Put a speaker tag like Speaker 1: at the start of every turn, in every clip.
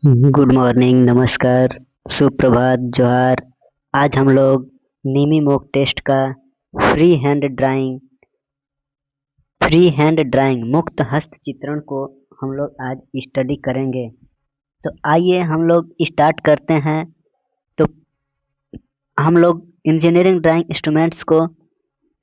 Speaker 1: Good morning, नमस्कार, सुप्रभात, जोहार। आज हम लोग नीमी मॉक टेस्ट का फ्री हैंड ड्राइंग मुक्त हस्त चित्रण को हम लोग आज स्टडी करेंगे। तो आइए हम लोग स्टार्ट करते हैं। तो हम लोग इंजीनियरिंग ड्राइंग इंस्ट्रूमेंट्स को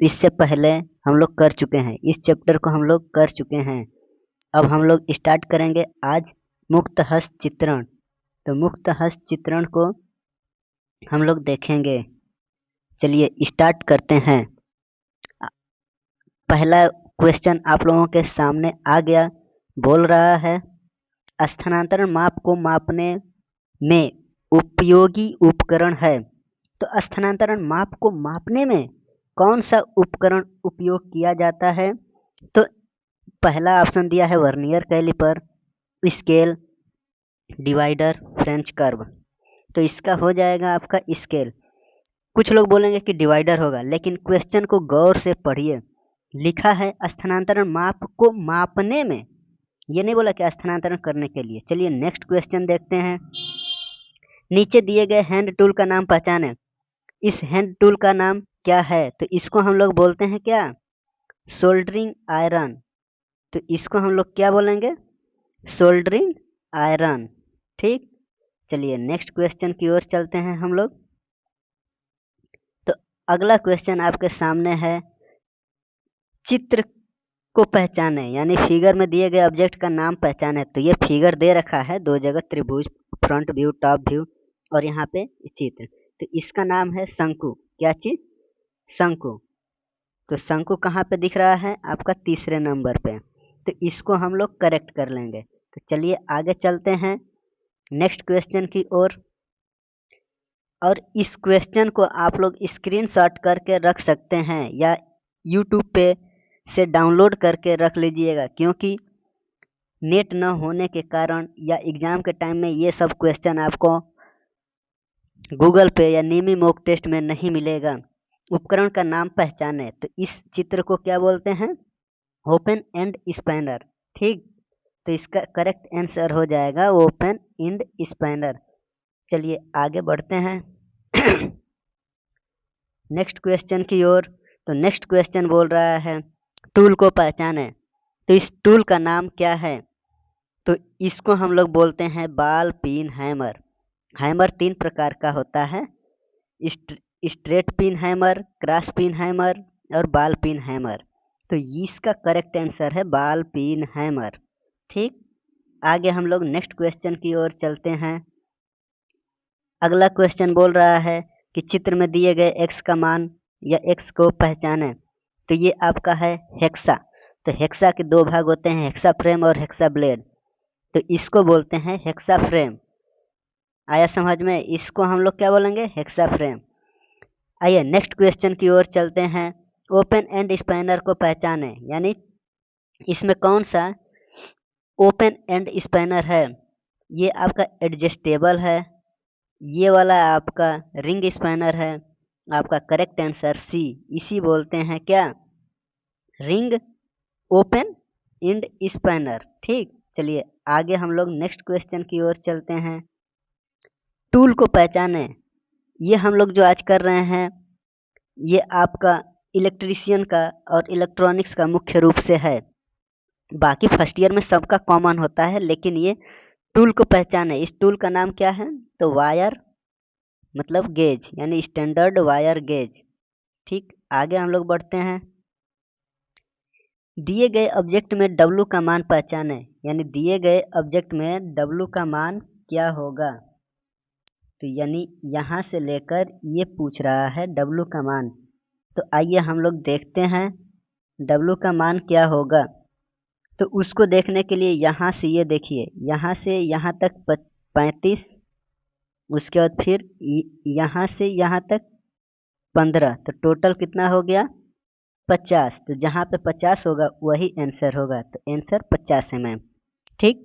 Speaker 1: इससे पहले हम लोग कर चुके हैं, इस चैप्टर को हम लोग कर चुके हैं। अब हम लोग स्टार्ट करेंगे आज मुक्त हस्त चित्रण। तो मुक्त हस्त चित्रण को हम लोग देखेंगे। चलिए स्टार्ट करते हैं। पहला क्वेश्चन आप लोगों के सामने आ गया। बोल रहा है, स्थानांतरण माप को मापने में उपयोगी उपकरण है। तो स्थानांतरण माप को मापने में कौन सा उपकरण उपयोग किया जाता है? तो पहला ऑप्शन दिया है vernier calliper, scale, divider, French curve. तो इसका हो जाएगा आपका स्केल। कुछ लोग बोलेंगे कि डिवाइडर होगा, लेकिन क्वेश्चन को गौर से पढ़िए। लिखा है स्थानांतरण माप को मापने में, ये नहीं बोला कि स्थानांतरण करने के लिए। चलिए नेक्स्ट क्वेश्चन देखते हैं। नीचे दिए गए हैंड टूल का नाम पहचाने। इस हैंड टूल का नाम क्या है? तो इसको हम लोग बोलते हैं क्या? Soldering iron. तो इसको हम लोग क्या बोलेंगे? Soldering iron. ठीक, चलिए नेक्स्ट क्वेश्चन की ओर चलते हैं हम लोग। तो अगला क्वेश्चन आपके सामने है, चित्र को पहचाने, यानी फिगर में दिए गए ऑब्जेक्ट का नाम पहचाने। तो ये फिगर दे रखा है दो जगह, त्रिभुज, फ्रंट व्यू, टॉप व्यू, और यहाँ पे चित्र। तो इसका नाम है शंकु। क्या चीज? शंकु। तो शंकु कहाँ पे दिख रहा है? आपका तीसरे नंबर पे। तो इसको हम लोग करेक्ट कर लेंगे। तो चलिए आगे चलते हैं नेक्स्ट क्वेश्चन की ओर। और इस क्वेश्चन को आप लोग स्क्रीनशॉट करके रख सकते हैं या यूट्यूब पे से डाउनलोड करके रख लीजिएगा, क्योंकि नेट न होने के कारण या एग्जाम के टाइम में ये सब क्वेश्चन आपको गूगल पे या नीमी मॉक टेस्ट में नहीं मिलेगा। उपकरण का नाम पहचाने। तो इस चित्र को क्या बोलते हैं? Open end spanner. ठीक, तो इसका करेक्ट आंसर हो जाएगा ओपन एंड स्पैनर। चलिए आगे बढ़ते हैं नेक्स्ट क्वेश्चन की ओर। तो नेक्स्ट क्वेश्चन बोल रहा है, टूल को पहचाने। तो इस टूल का नाम क्या है? तो इसको हम लोग बोलते हैं बॉल पिन हैमर। हैमर तीन प्रकार का होता है, straight pin hammer, cross pin hammer और बॉल पिन हैमर। तो इसका करेक्ट आंसर है बॉल पिन हैमर। ठीक, आगे हम लोग नेक्स्ट क्वेश्चन की ओर चलते हैं। अगला क्वेश्चन बोल रहा है कि चित्र में दिए गए एक्स का मान या एक्स को पहचाने। तो ये आपका है हेक्सा। तो हेक्सा के दो भाग होते हैं, हेक्सा फ्रेम और हेक्सा ब्लेड। तो इसको बोलते हैं हेक्सा फ्रेम। आया समझ में? इसको हम लोग क्या बोलेंगे? Hexa frame. आइए नेक्स्ट क्वेश्चन की ओर चलते हैं। ओपन एंड स्पैनर को पहचाने, यानी इसमें कौन सा ओपन एंड स्पैनर है? ये आपका एडजस्टेबल है, ये वाला आपका रिंग स्पैनर है। आपका करेक्ट आंसर सी, इसी बोलते हैं क्या? Ring open end spanner. ठीक, चलिए आगे हम लोग नेक्स्ट क्वेश्चन की ओर चलते हैं। टूल को पहचाने, ये हम लोग जो आज कर रहे हैं ये आपका इलेक्ट्रीशियन का और इलेक्ट्रॉनिक्स का मुख्य रूप से है। बाकी फर्स्ट ईयर में सबका कॉमन होता है, लेकिन ये टूल को पहचाने। इस टूल का नाम क्या है? तो वायर मतलब गेज, यानी स्टैंडर्ड वायर गेज। ठीक, आगे हम लोग बढ़ते हैं। दिए गए ऑब्जेक्ट में W का मान पहचाने, यानी दिए गए ऑब्जेक्ट में W का मान क्या होगा? तो यानी यहाँ से लेकर ये पूछ रहा है W का मान। तो आइए हम लोग देखते हैं W का मान क्या होगा। तो उसको देखने के लिए यहाँ से ये देखिए, यहाँ से यहाँ तक 35, उसके बाद फिर यहाँ से यहाँ तक 15, तो टोटल कितना हो गया? 50। तो जहाँ पे 50 होगा वही आंसर होगा। तो आंसर 50 है मैम। ठीक,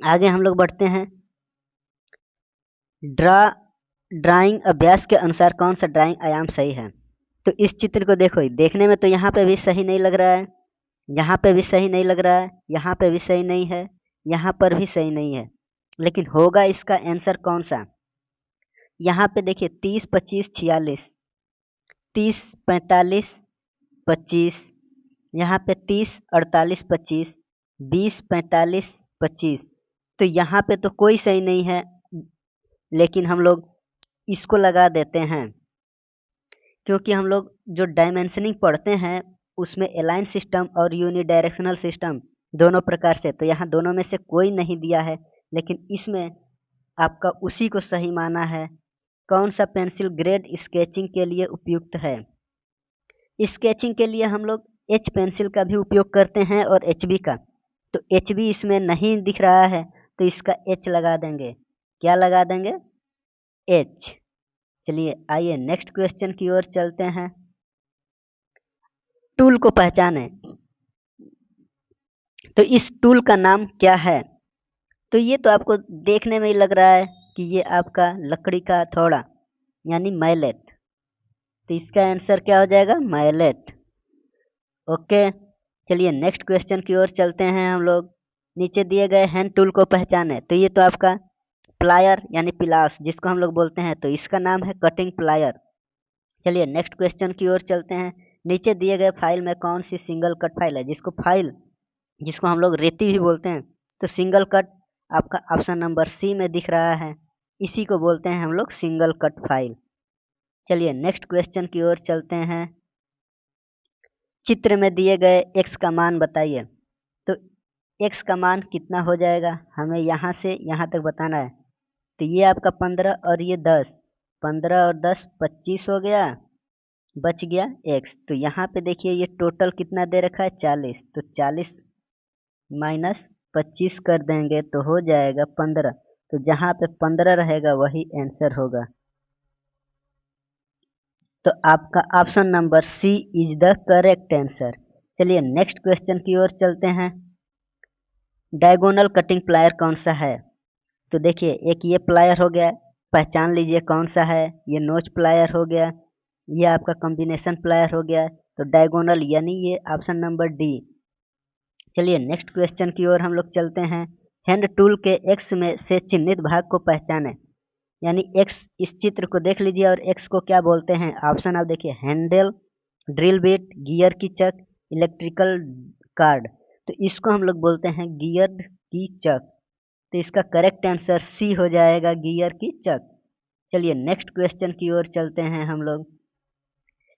Speaker 1: आगे हम लोग बढ़ते हैं। ड्राइंग अभ्यास के अनुसार कौन सा ड्राइंग आयाम सही है? तो इस चित्र को देखो, देखने में तो यहाँ पे भी सही नहीं लग रहा है, यहाँ पे भी सही नहीं लग रहा है, यहाँ पे भी सही नहीं है, यहाँ पर भी सही नहीं है। लेकिन होगा इसका आंसर कौन सा? यहाँ पे देखिए 30, 25, 46, 30, 45, 25, यहाँ पे 30, 48, 25, 20, 45, 25। तो यहाँ पे तो कोई सही नहीं है, लेकिन हम लोग इसको लगा देते हैं, क्योंकि हम लोग जो डायमेंशनिंग पढ़ते हैं उसमें अलाइन सिस्टम और यूनिडायरेक्शनल सिस्टम दोनों प्रकार से, तो यहाँ दोनों में से कोई नहीं दिया है, लेकिन इसमें आपका उसी को सही माना है। कौन सा पेंसिल ग्रेड स्केचिंग के लिए उपयुक्त है? स्केचिंग के लिए हम लोग एच पेंसिल का भी उपयोग करते हैं और HB का, तो HB इसमें नहीं दिख रहा है, तो इसका H लगा देंगे। क्या लगा देंगे? H। चलिए आइए नेक्स्ट क्वेश्चन की ओर चलते हैं। टूल को पहचाने, तो इस टूल का नाम क्या है? तो ये तो आपको देखने में ही लग रहा है कि ये आपका लकड़ी का हथौड़ा यानी मैलेट, तो इसका आंसर क्या हो जाएगा? मैलेट। ओके, चलिए नेक्स्ट क्वेश्चन की ओर चलते हैं हम लोग। नीचे दिए गए हैंड टूल को पहचाने, तो ये तो आपका प्लायर यानी पिलास जिसको हम लोग बोलते हैं, तो इसका नाम है कटिंग प्लायर। चलिए नेक्स्ट क्वेश्चन की ओर चलते हैं। नीचे दिए गए फाइल में कौन सी सिंगल कट फाइल है? जिसको हम लोग रेती भी बोलते हैं, तो सिंगल कट आपका ऑप्शन नंबर सी में दिख रहा है, इसी को बोलते हैं हम लोग सिंगल कट फाइल। चलिए नेक्स्ट क्वेश्चन की ओर चलते हैं। चित्र में दिए गए x का मान बताइए, तो x का मान कितना हो जाएगा? हमें यहाँ से यहाँ तक बताना है, तो ये आपका 15 और ये 10, 15 और 10 25 हो गया, बच गया x। तो यहाँ पे देखिए ये टोटल कितना दे रखा है? 40, तो 40 माइनस 25 कर देंगे तो हो जाएगा 15, तो जहाँ पे 15 रहेगा वही आंसर होगा। तो आपका option number C is the correct answer. चलिए नेक्स्ट क्वेश्चन की ओर चलते हैं। डायगोनल कटिंग प्लायर कौन सा है? तो देखिए एक ये प्लायर हो गया, पहचान लीजिए कौन सा है। ये नोच प्लायर हो गया, ये आपका कॉम्बिनेशन प्लायर हो गया, तो डायगोनल यानी ये ऑप्शन नंबर डी। चलिए नेक्स्ट क्वेश्चन की ओर हम लोग चलते हैं। हैंड टूल के एक्स में से चिन्हित भाग को पहचाने, यानी एक्स, इस चित्र को देख लीजिए और एक्स को क्या बोलते हैं? ऑप्शन आप देखिए, हैंडल, ड्रिल बिट, गियर की चक, इलेक्ट्रिकल कार्ड, तो इसको हम लोग बोलते हैं गियर की चक। तो इसका करेक्ट आंसर सी हो जाएगा, गियर की चक। चलिए नेक्स्ट क्वेश्चन की ओर चलते हैं हम लोग।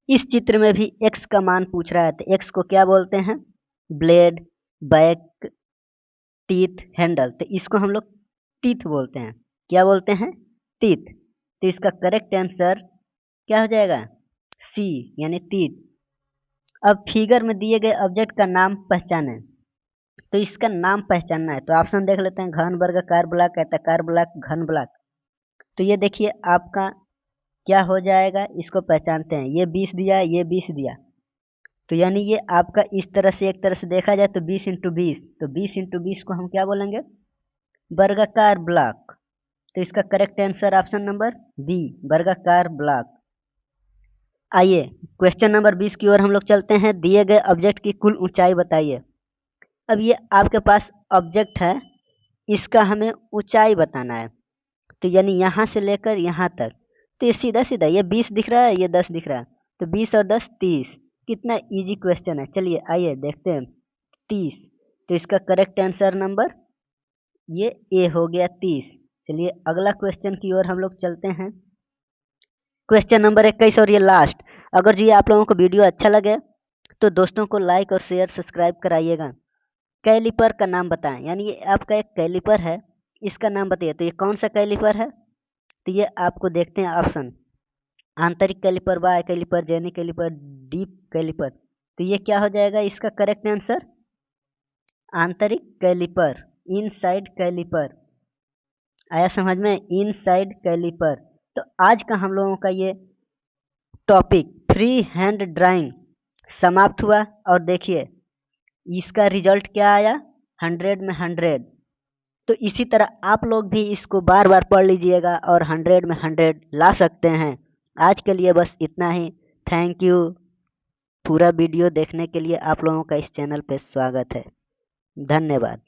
Speaker 1: इस चित्र में भी एक्स का मान पूछ रहा है, तो एक्स को क्या बोलते हैं? ब्लेड, बैक, टीथ, हैंडल, तो इसको हम लोग टीथ बोलते हैं। क्या बोलते हैं? टीथ। तो इसका करेक्ट आंसर क्या हो जाएगा? सी यानी टीथ। अब फिगर में दिए गए ऑब्जेक्ट का नाम पहचाने, तो इसका नाम पहचानना है, तो ऑप्शन देख लेते हैं। घन, वर्गाकार, ब्लॉक, आयताकार, ब्लॉक, घन ब्लॉक। तो ये देखिए आपका क्या हो जाएगा, इसको पहचानते हैं। ये 20 दिया, ये 20 दिया, तो यानी ये आपका इस तरह से, एक तरह से देखा जाए तो 20 × 20, तो 20 × 20 को हम क्या बोलेंगे? वर्गाकार ब्लॉक। तो इसका correct answer option number B, वर्गाकार ब्लॉक। आइए क्वेश्चन नंबर 20 की ओर हम लोग चलते हैं। दिए गए ऑब्जेक्ट की कुल ऊंचाई बताइए। अब ये आपके पास ऑब्जेक्ट है, इसका हमें ऊंचाई बताना है, तो यानी यहाँ से लेकर यहाँ तक, तो ये सीधा सीधा ये 20 दिख रहा है, ये 10 दिख रहा है, तो 20 और 10 30। कितना इजी क्वेश्चन है। चलिए आइए देखते हैं। 30, तो इसका करेक्ट आंसर नंबर ये ए हो गया, 30। चलिए अगला क्वेश्चन की ओर हम लोग चलते हैं। क्वेश्चन नंबर 21 और ये लास्ट। अगर जी आप लोगों को वीडियो अच्छा लगे तो दोस्तों को लाइक और शेयर सब्सक्राइब कराइएगा। कैलिपर का नाम बताएं, यानी ये आपका एक कैलिपर है, इसका नाम बताइए। तो ये कौन सा कैलिपर है? तो ये आपको देखते हैं ऑप्शन, आंतरिक कैलिपर, बाह्य calliper, jenny calliper, deep calliper. तो ये क्या हो जाएगा इसका करेक्ट आंसर? आंतरिक कैलिपर, इनसाइड कैलिपर। आया समझ में? Inside calliper. तो आज का हम लोगों का ये टॉपिक फ्री हैंड ड्राइंग समाप्त हुआ, और देखिए इसका रिजल्ट क्या आया, 100 में 100। तो इसी तरह आप लोग भी इसको बार बार पढ़ लीजिएगा और 100 में 100 ला सकते हैं। आज के लिए बस इतना ही। Thank you. पूरा वीडियो देखने के लिए आप लोगों का इस चैनल पे स्वागत है। धन्यवाद।